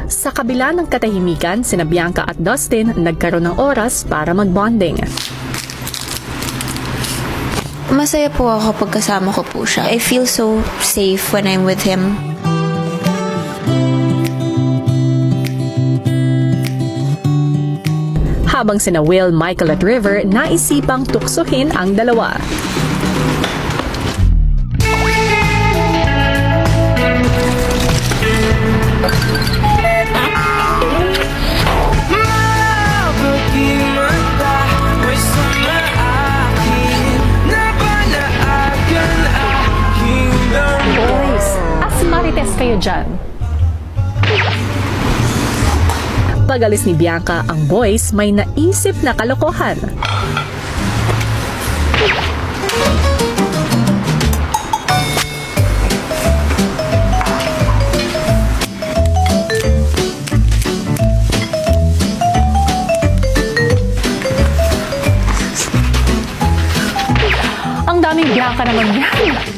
Sa kabila ng katahimikan, sina Bianca at Dustin nagkaroon ng oras para mag-bonding. Masaya po ako kapag kasama ko po siya. I feel so safe when I'm with him. Habang sina Will, Michael at River naisipang tuksohin ang dalawa. Boys, asmarites kayo dyan. Pag-alis ni Bianca, ang boys may naisip na kalokohan. Ang daming Bianca naman yan.